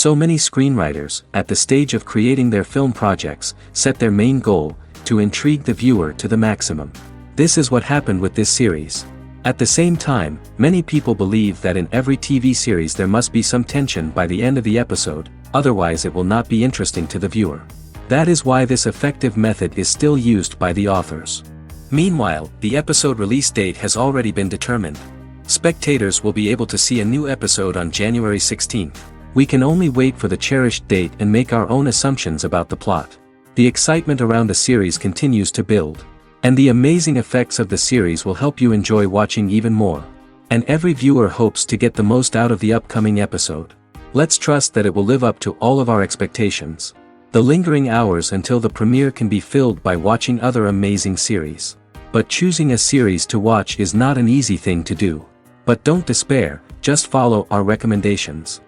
So many screenwriters, at the stage of creating their film projects, set their main goal, to intrigue the viewer to the maximum. This is what happened with this series. At the same time, many people believe that in every TV series there must be some tension by the end of the episode, otherwise it will not be interesting to the viewer. That is why this effective method is still used by the authors. Meanwhile, the episode release date has already been determined. Spectators will be able to see a new episode on January 16th. We can only wait for the cherished date and make our own assumptions about the plot. The excitement around the series continues to build. And the amazing effects of the series will help you enjoy watching even more. And every viewer hopes to get the most out of the upcoming episode. Let's trust that it will live up to all of our expectations. The lingering hours until the premiere can be filled by watching other amazing series. But choosing a series to watch is not an easy thing to do. But don't despair, just follow our recommendations.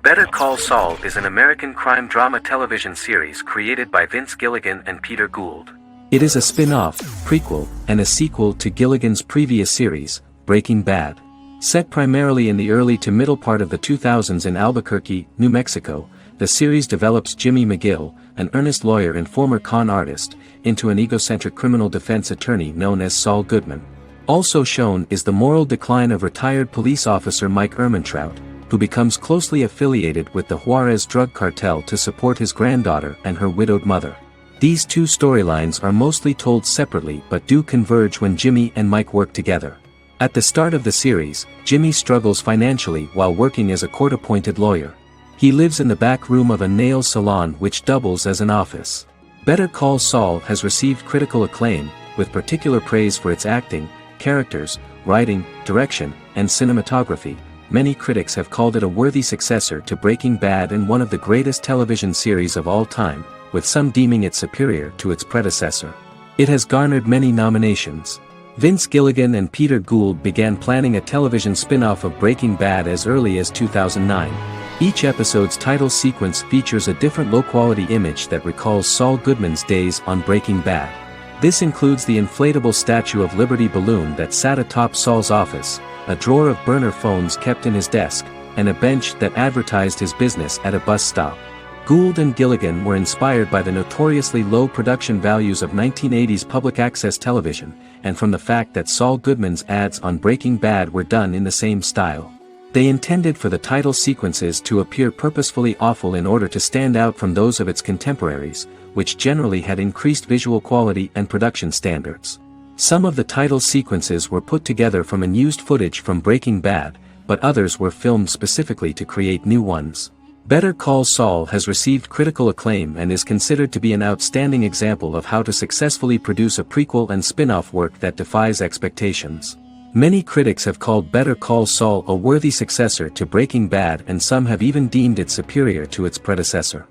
Better Call Saul is an American crime drama television series created by Vince Gilligan and Peter Gould. It is a spin-off, prequel, and a sequel to Gilligan's previous series, Breaking Bad. Set primarily in the early to middle part of the 2000s in Albuquerque, New Mexico, the series develops Jimmy McGill, an earnest lawyer and former con artist, into an egocentric criminal defense attorney known as Saul Goodman. Also shown is the moral decline of retired police officer Mike Ehrmantraut, who becomes closely affiliated with the Juarez drug cartel to support his granddaughter and her widowed mother. These two storylines are mostly told separately but do converge when Jimmy and Mike work together. At the start of the series, Jimmy struggles financially while working as a court-appointed lawyer. He lives in the back room of a nail salon which doubles as an office. Better Call Saul has received critical acclaim, with particular praise for its acting, characters, writing, direction, and cinematography. Many critics have called it a worthy successor to Breaking Bad and one of the greatest television series of all time, with some deeming it superior to its predecessor. It has garnered many nominations. Vince Gilligan and Peter Gould began planning a television spin-off of Breaking Bad as early as 2009. Each episode's title sequence features a different low-quality image that recalls Saul Goodman's days on Breaking Bad. This includes the inflatable Statue of Liberty balloon that sat atop Saul's office, a drawer of burner phones kept in his desk, and a bench that advertised his business at a bus stop. Gould and Gilligan were inspired by the notoriously low production values of 1980s public access television, and from the fact that Saul Goodman's ads on Breaking Bad were done in the same style. They intended for the title sequences to appear purposefully awful in order to stand out from those of its contemporaries, which generally had increased visual quality and production standards. Some of the title sequences were put together from unused footage from Breaking Bad, but others were filmed specifically to create new ones. Better Call Saul has received critical acclaim and is considered to be an outstanding example of how to successfully produce a prequel and spin-off work that defies expectations. Many critics have called Better Call Saul a worthy successor to Breaking Bad, and some have even deemed it superior to its predecessor.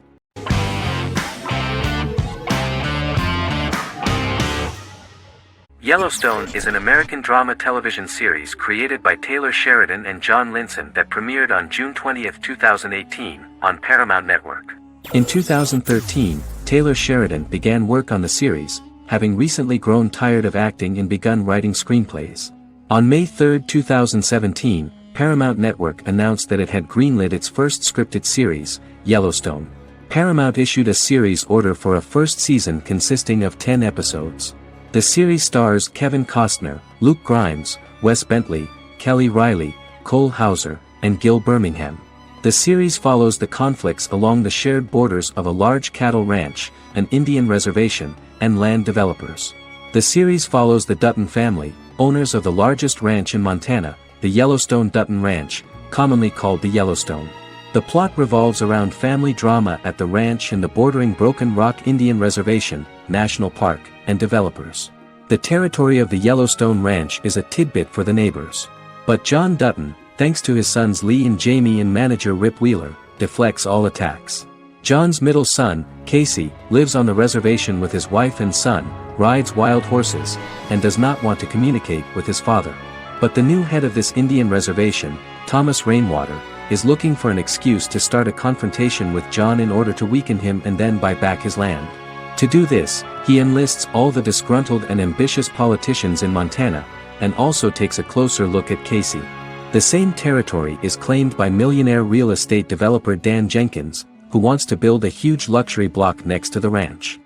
Yellowstone is an American drama television series created by Taylor Sheridan and John Linson that premiered on June 20, 2018, on Paramount Network. In 2013, Taylor Sheridan began work on the series, having recently grown tired of acting and begun writing screenplays. On May 3, 2017, Paramount Network announced that it had greenlit its first scripted series, Yellowstone. Paramount issued a series order for a first season consisting of 10 episodes. The series stars Kevin Costner, Luke Grimes, Wes Bentley, Kelly Riley, Cole Hauser, and Gil Birmingham. The series follows the conflicts along the shared borders of a large cattle ranch, an Indian reservation, and land developers. The series follows the Dutton family, owners of the largest ranch in Montana, the Yellowstone Dutton Ranch, commonly called the Yellowstone. The plot revolves around family drama at the ranch and the bordering Broken Rock Indian Reservation, National Park, and developers. The territory of the Yellowstone Ranch is a tidbit for the neighbors. But John Dutton, thanks to his sons Lee and Jamie and manager Rip Wheeler, deflects all attacks. John's middle son, Casey, lives on the reservation with his wife and son, rides wild horses, and does not want to communicate with his father. But the new head of this Indian reservation, Thomas Rainwater, is looking for an excuse to start a confrontation with John in order to weaken him and then buy back his land. To do this, he enlists all the disgruntled and ambitious politicians in Montana, and also takes a closer look at Casey. The same territory is claimed by millionaire real estate developer Dan Jenkins, who wants to build a huge luxury block next to the ranch.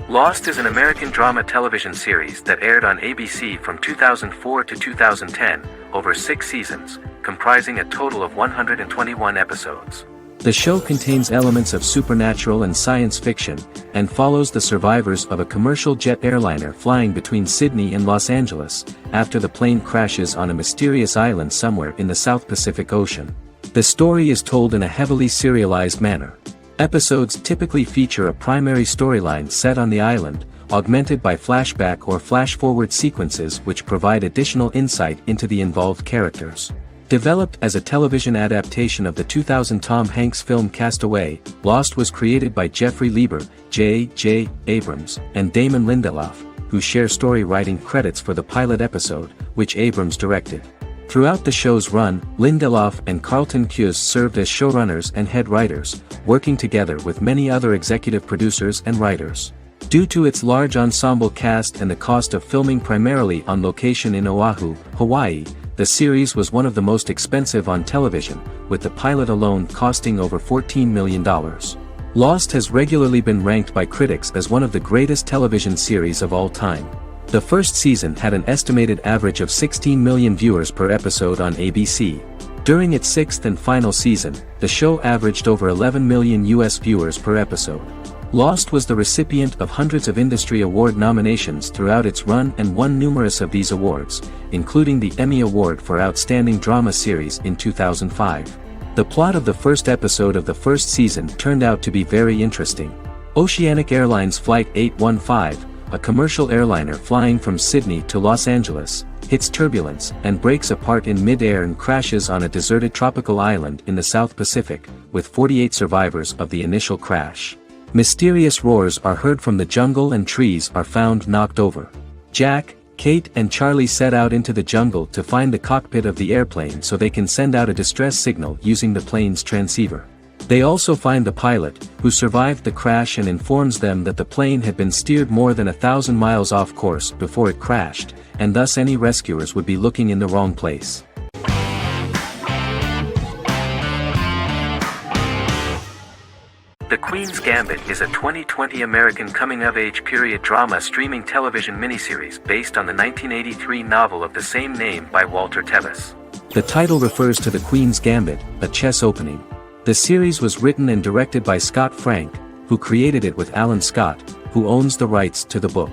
Lost is an American drama television series that aired on ABC from 2004 to 2010, over 6 seasons, comprising a total of 121 episodes. The show contains elements of supernatural and science fiction, and follows the survivors of a commercial jet airliner flying between Sydney and Los Angeles, after the plane crashes on a mysterious island somewhere in the South Pacific Ocean. The story is told in a heavily serialized manner. Episodes typically feature a primary storyline set on the island, augmented by flashback or flash-forward sequences which provide additional insight into the involved characters. Developed as a television adaptation of the 2000 Tom Hanks film Castaway, Lost was created by Jeffrey Lieber, J.J. Abrams, and Damon Lindelof, who share story writing credits for the pilot episode, which Abrams directed. Throughout the show's run, Lindelof and Carlton Cuse served as showrunners and head writers, working together with many other executive producers and writers. Due to its large ensemble cast and the cost of filming primarily on location in Oahu, Hawaii, the series was one of the most expensive on television, with the pilot alone costing over $14 million. Lost has regularly been ranked by critics as one of the greatest television series of all time. The first season had an estimated average of 16 million viewers per episode on ABC. During its 6th and final season, the show averaged over 11 million US viewers per episode. Lost was the recipient of hundreds of industry award nominations throughout its run and won numerous of these awards, including the Emmy Award for Outstanding Drama Series in 2005. The plot of the first episode of the first season turned out to be very interesting. Oceanic Airlines Flight 815, a commercial airliner flying from Sydney to Los Angeles, hits turbulence and breaks apart in mid-air and crashes on a deserted tropical island in the South Pacific, with 48 survivors of the initial crash. Mysterious roars are heard from the jungle and trees are found knocked over. Jack, Kate and Charlie set out into the jungle to find the cockpit of the airplane so they can send out a distress signal using the plane's transceiver. They also find the pilot, who survived the crash and informs them that the plane had been steered more than 1,000 miles off course before it crashed, and thus any rescuers would be looking in the wrong place. The Queen's Gambit is a 2020 American coming-of-age period drama streaming television miniseries based on the 1983 novel of the same name by Walter Tevis. The title refers to the Queen's Gambit, a chess opening. The series was written and directed by Scott Frank, who created it with Alan Scott, who owns the rights to the book.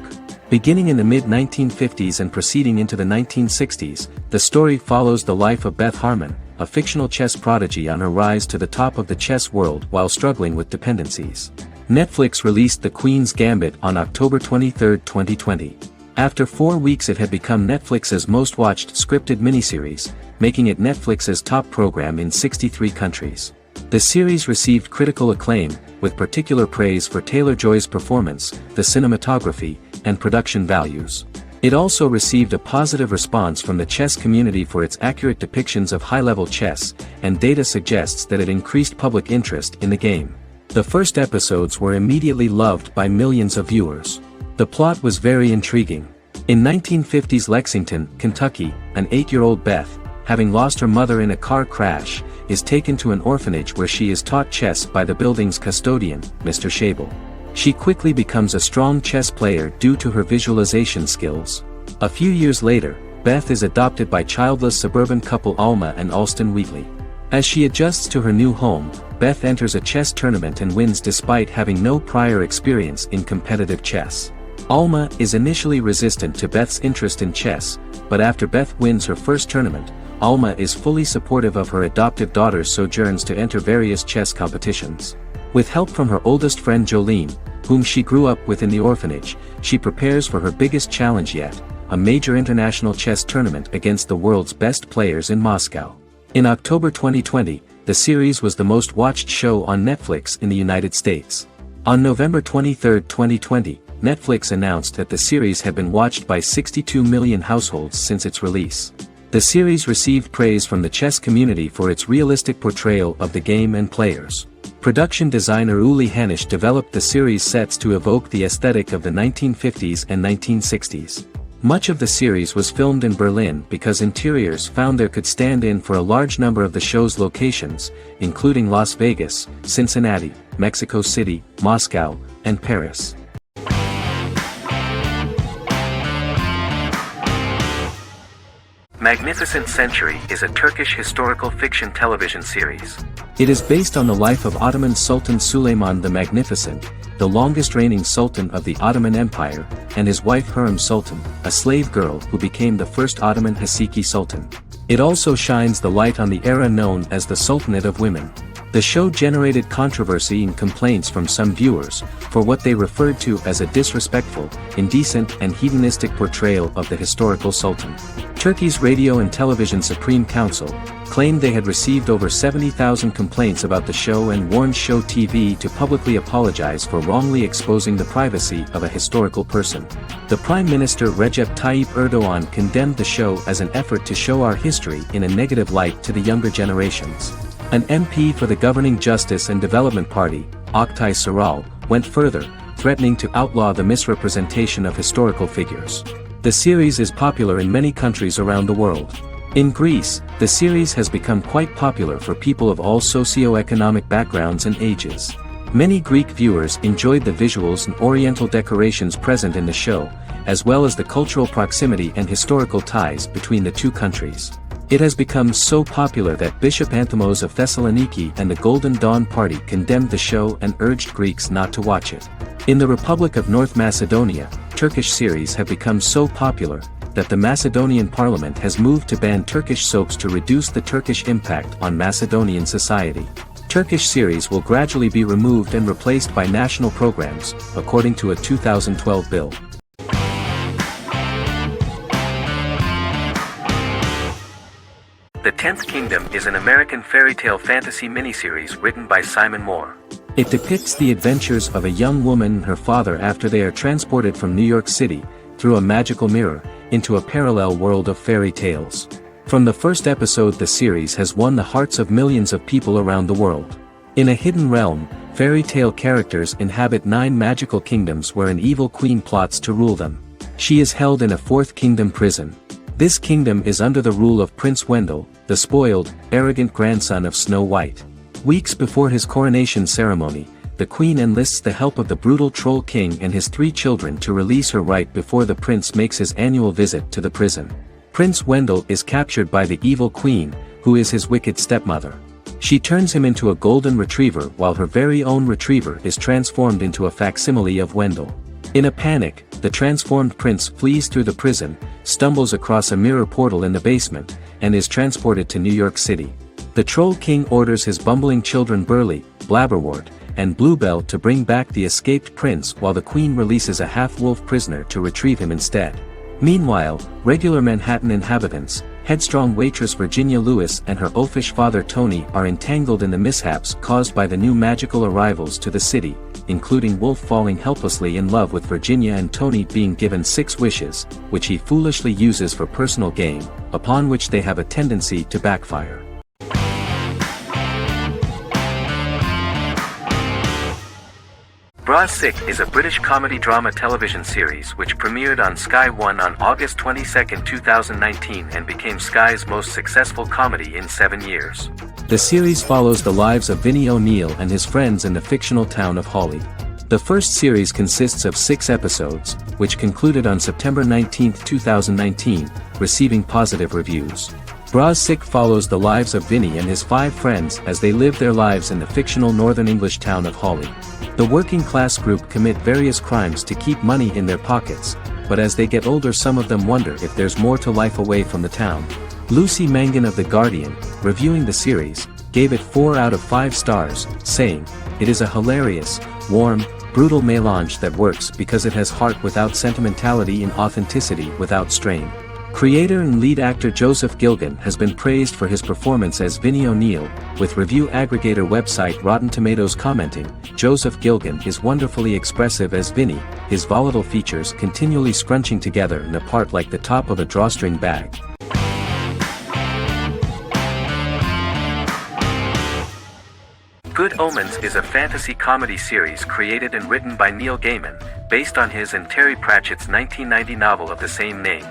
Beginning in the mid-1950s and proceeding into the 1960s, the story follows the life of Beth Harmon, a fictional chess prodigy on her rise to the top of the chess world while struggling with dependencies. Netflix released The Queen's Gambit on October 23, 2020. After 4 weeks it had become Netflix's most watched scripted miniseries, making it Netflix's top program in 63 countries. The series received critical acclaim, with particular praise for Taylor-Joy's performance, the cinematography, and production values. It also received a positive response from the chess community for its accurate depictions of high-level chess, and data suggests that it increased public interest in the game. The first episodes were immediately loved by millions of viewers. The plot was very intriguing. In 1950s Lexington, Kentucky, an 8-year-old Beth, having lost her mother in a car crash, is taken to an orphanage where she is taught chess by the building's custodian, Mr. Schabel. She quickly becomes a strong chess player due to her visualization skills. A few years later, Beth is adopted by childless suburban couple Alma and Alston Wheatley. As she adjusts to her new home, Beth enters a chess tournament and wins despite having no prior experience in competitive chess. Alma is initially resistant to Beth's interest in chess, but after Beth wins her first tournament, Alma is fully supportive of her adoptive daughter's sojourns to enter various chess competitions. With help from her oldest friend Jolene, whom she grew up with in the orphanage, she prepares for her biggest challenge yet, a major international chess tournament against the world's best players in Moscow. In October 2020, the series was the most watched show on Netflix in the United States. On November 23, 2020, Netflix announced that the series had been watched by 62 million households since its release. The series received praise from the chess community for its realistic portrayal of the game and players. Production designer Uli Hanisch developed the series sets to evoke the aesthetic of the 1950s and 1960s. Much of the series was filmed in Berlin because interiors found there could stand in for a large number of the show's locations, including Las Vegas, Cincinnati, Mexico City, Moscow, and Paris. Magnificent Century is a Turkish historical fiction television series. It is based on the life of Ottoman Sultan Süleyman the Magnificent, the longest reigning sultan of the Ottoman Empire, and his wife Hürrem Sultan, a slave girl who became the first Ottoman Haseki Sultan. It also shines the light on the era known as the Sultanate of Women. The show generated controversy and complaints from some viewers, for what they referred to as a disrespectful, indecent and hedonistic portrayal of the historical sultan. Turkey's Radio and Television Supreme Council claimed they had received over 70,000 complaints about the show and warned Show TV to publicly apologize for wrongly exposing the privacy of a historical person. The Prime Minister Recep Tayyip Erdogan condemned the show as an effort to show our history in a negative light to the younger generations. An MP for the governing Justice and Development Party, Oktay Saral, went further, threatening to outlaw the misrepresentation of historical figures. The series is popular in many countries around the world. In Greece, the series has become quite popular for people of all socio-economic backgrounds and ages. Many Greek viewers enjoyed the visuals and oriental decorations present in the show, as well as the cultural proximity and historical ties between the two countries. It has become so popular that Bishop Anthimos of Thessaloniki and the Golden Dawn Party condemned the show and urged Greeks not to watch it. In the Republic of North Macedonia, Turkish series have become so popular that the Macedonian parliament has moved to ban Turkish soaps to reduce the Turkish impact on Macedonian society. Turkish series will gradually be removed and replaced by national programs, according to a 2012 bill. The Tenth Kingdom is an American fairy tale fantasy miniseries written by Simon Moore. It depicts the adventures of a young woman and her father after they are transported from New York City, through a magical mirror, into a parallel world of fairy tales. From the first episode, the series has won the hearts of millions of people around the world. In a hidden realm, fairy tale characters inhabit 9 magical kingdoms where an evil queen plots to rule them. She is held in a 4th kingdom prison. This kingdom is under the rule of Prince Wendell, the spoiled, arrogant grandson of Snow White. Weeks before his coronation ceremony, the queen enlists the help of the brutal Troll King and his 3 children to release her right before the prince makes his annual visit to the prison. Prince Wendell is captured by the evil queen, who is his wicked stepmother. She turns him into a golden retriever while her very own retriever is transformed into a facsimile of Wendell. In a panic, the transformed prince flees through the prison, stumbles across a mirror portal in the basement, and is transported to New York City. The Troll King orders his bumbling children Burley, Blabberwort, and Bluebell to bring back the escaped prince while the queen releases a half-wolf prisoner to retrieve him instead. Meanwhile, regular Manhattan inhabitants, headstrong waitress Virginia Lewis and her oafish father Tony are entangled in the mishaps caused by the new magical arrivals to the city, including Wolf falling helplessly in love with Virginia and Tony being given 6 wishes, which he foolishly uses for personal gain, upon which they have a tendency to backfire. Bade Achhe is a British comedy drama television series which premiered on Sky One on August 22, 2019 and became Sky's most successful comedy in 7 years. The series follows the lives of Vinnie O'Neill and his friends in the fictional town of Hawley. The first series consists of 6 episodes, which concluded on September 19, 2019, receiving positive reviews. Bade Achhe follows the lives of Vinnie and his 5 friends as they live their lives in the fictional Northern English town of Hawley. The working class group commit various crimes to keep money in their pockets, but as they get older some of them wonder if there's more to life away from the town. Lucy Mangan of The Guardian, reviewing the series, gave it 4 out of 5 stars, saying, "It is a hilarious, warm, brutal melange that works because it has heart without sentimentality and authenticity without strain." Creator and lead actor Joseph Gilgun has been praised for his performance as Vinnie O'Neill, with review aggregator website Rotten Tomatoes commenting, "Joseph Gilgun is wonderfully expressive as Vinnie, his volatile features continually scrunching together and apart like the top of a drawstring bag." Good Omens is a fantasy comedy series created and written by Neil Gaiman, based on his and Terry Pratchett's 1990 novel of the same name.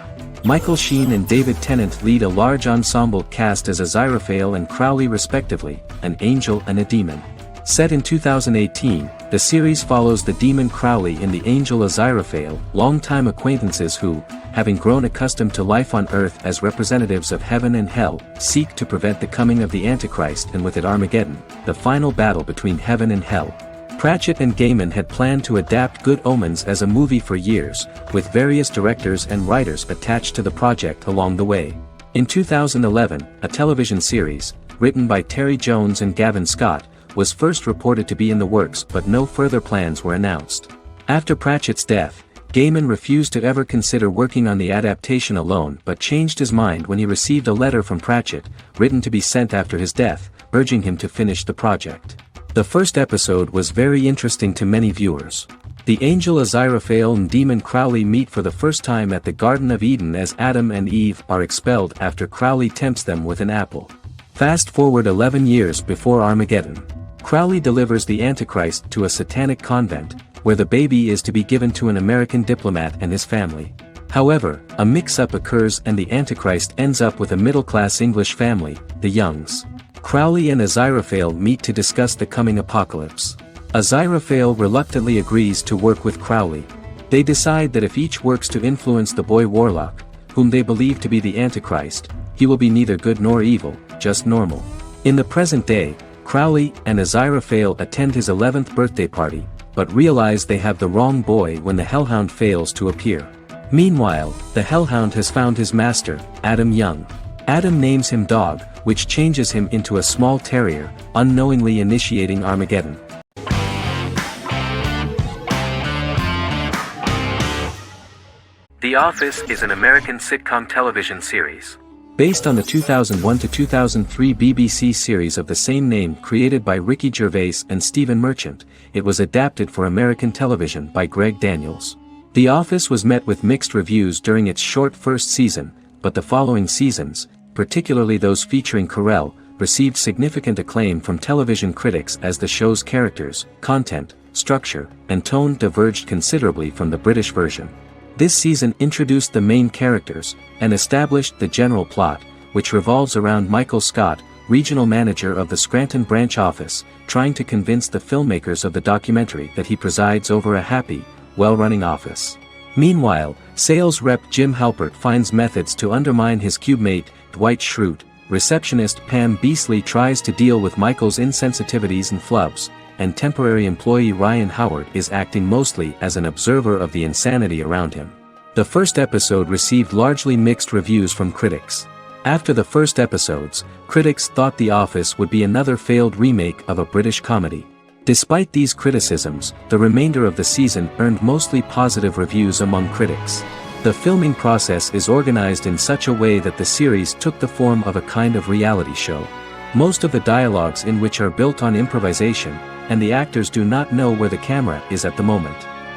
Michael Sheen and David Tennant lead a large ensemble cast as Aziraphale and Crowley respectively, an angel and a demon. Set in 2018, the series follows the demon Crowley and the angel Aziraphale, longtime acquaintances who, having grown accustomed to life on Earth as representatives of heaven and hell, seek to prevent the coming of the Antichrist and with it Armageddon, the final battle between heaven and hell. Pratchett and Gaiman had planned to adapt Good Omens as a movie for years, with various directors and writers attached to the project along the way. In 2011, a television series, written by Terry Jones and Gavin Scott, was first reported to be in the works but no further plans were announced. After Pratchett's death, Gaiman refused to ever consider working on the adaptation alone but changed his mind when he received a letter from Pratchett, written to be sent after his death, urging him to finish the project. The first episode was very interesting to many viewers. The angel Aziraphale and demon Crowley meet for the first time at the Garden of Eden as Adam and Eve are expelled after Crowley tempts them with an apple. Fast forward 11 years before Armageddon. Crowley delivers the Antichrist to a satanic convent, where the baby is to be given to an American diplomat and his family. However, a mix-up occurs and the Antichrist ends up with a middle-class English family, the Youngs. Crowley and Aziraphale meet to discuss the coming apocalypse. Aziraphale reluctantly agrees to work with Crowley. They decide that if each works to influence the boy Warlock, whom they believe to be the Antichrist, he will be neither good nor evil, just normal. In the present day, Crowley and Aziraphale attend his 11th birthday party, but realize they have the wrong boy when the Hellhound fails to appear. Meanwhile, the Hellhound has found his master, Adam Young. Adam names him Dog, which changes him into a small terrier, unknowingly initiating Armageddon. The Office is an American sitcom television series. Based on the 2001 to 2003 BBC series of the same name created by Ricky Gervais and Stephen Merchant, it was adapted for American television by Greg Daniels. The Office was met with mixed reviews during its short first season, but the following seasons, particularly those featuring Carell, received significant acclaim from television critics as the show's characters, content, structure, and tone diverged considerably from the British version. This season introduced the main characters, and established the general plot, which revolves around Michael Scott, regional manager of the Scranton branch office, trying to convince the filmmakers of the documentary that he presides over a happy, well-running office. Meanwhile, sales rep Jim Halpert finds methods to undermine his cubemate, Dwight Schrute. Receptionist Pam Beasley tries to deal with Michael's insensitivities and flubs, and temporary employee Ryan Howard is acting mostly as an observer of the insanity around him. The first episode received largely mixed reviews from critics. After the first episodes, critics thought The Office would be another failed remake of a British comedy. Despite these criticisms, the remainder of the season earned mostly positive reviews among critics. The filming process is organized in such a way that the series took the form of a kind of reality show. Most of the dialogues in which are built on improvisation, and the actors do not know where the camera is at the moment.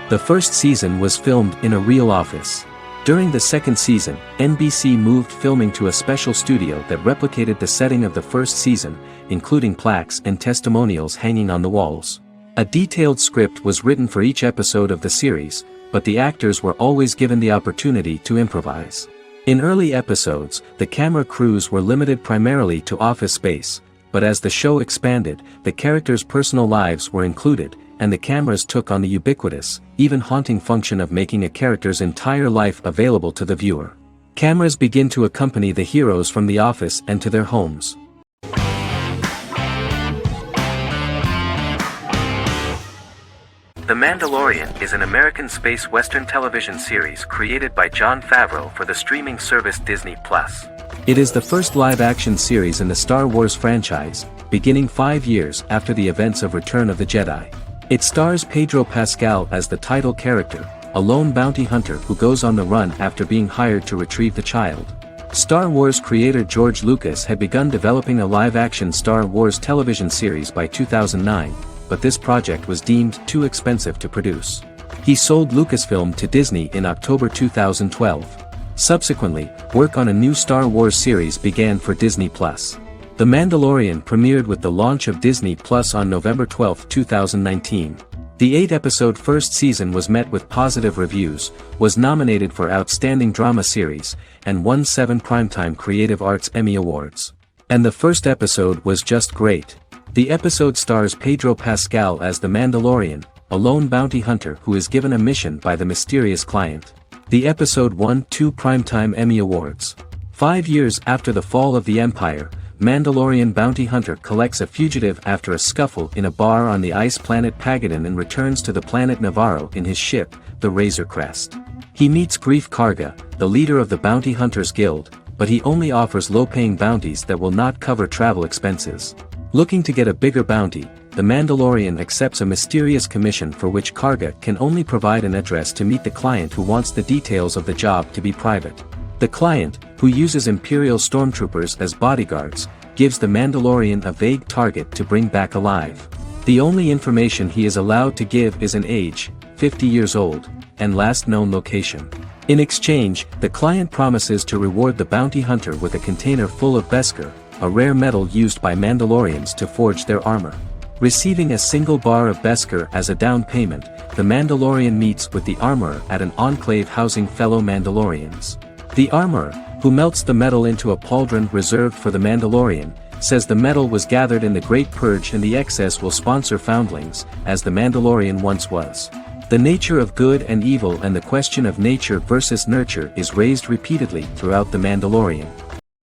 The first season was filmed in a real office. During the second season, NBC moved filming to a special studio that replicated the setting of the first season, including plaques and testimonials hanging on the walls. A detailed script was written for each episode of the series, but the actors were always given the opportunity to improvise. In early episodes, the camera crews were limited primarily to office space, but as the show expanded, the characters' personal lives were included, and the cameras took on the ubiquitous, even haunting function of making a character's entire life available to the viewer. Cameras begin to accompany the heroes from the office and to their homes. The Mandalorian is an American space western television series created by Jon Favreau for the streaming service Disney+. It is the first live-action series in the Star Wars franchise, beginning 5 years after the events of Return of the Jedi. It stars Pedro Pascal as the title character, a lone bounty hunter who goes on the run after being hired to retrieve the child. Star Wars creator George Lucas had begun developing a live-action Star Wars television series by 2009, but this project was deemed too expensive to produce. He sold Lucasfilm to Disney in October 2012. Subsequently, work on a new Star Wars series began for Disney+. The Mandalorian premiered with the launch of Disney Plus on November 12, 2019. The 8-episode first season was met with positive reviews, was nominated for Outstanding Drama Series, and won 7 Primetime Creative Arts Emmy Awards. And the first episode was just great. The episode stars Pedro Pascal as the Mandalorian, a lone bounty hunter who is given a mission by the mysterious client. The episode won 2 Primetime Emmy Awards. 5 years after the fall of the Empire, Mandalorian bounty hunter collects a fugitive after a scuffle in a bar on the ice planet Pagadan and returns to the planet Navarro in his ship, the Razor Crest. He meets Grief Karga, the leader of the Bounty Hunters Guild, but he only offers low-paying bounties that will not cover travel expenses. Looking to get a bigger bounty, the Mandalorian accepts a mysterious commission for which Karga can only provide an address to meet the client who wants the details of the job to be private. The client, who uses Imperial stormtroopers as bodyguards, gives the Mandalorian a vague target to bring back alive. The only information he is allowed to give is an age, 50 years old, and last known location. In exchange, the client promises to reward the bounty hunter with a container full of Beskar, a rare metal used by Mandalorians to forge their armor. Receiving a single bar of Beskar as a down payment, the Mandalorian meets with the armorer at an enclave housing fellow Mandalorians. The armorer, who melts the metal into a pauldron reserved for the Mandalorian, says the metal was gathered in the Great Purge and the excess will sponsor foundlings, as the Mandalorian once was. The nature of good and evil and the question of nature versus nurture is raised repeatedly throughout the Mandalorian.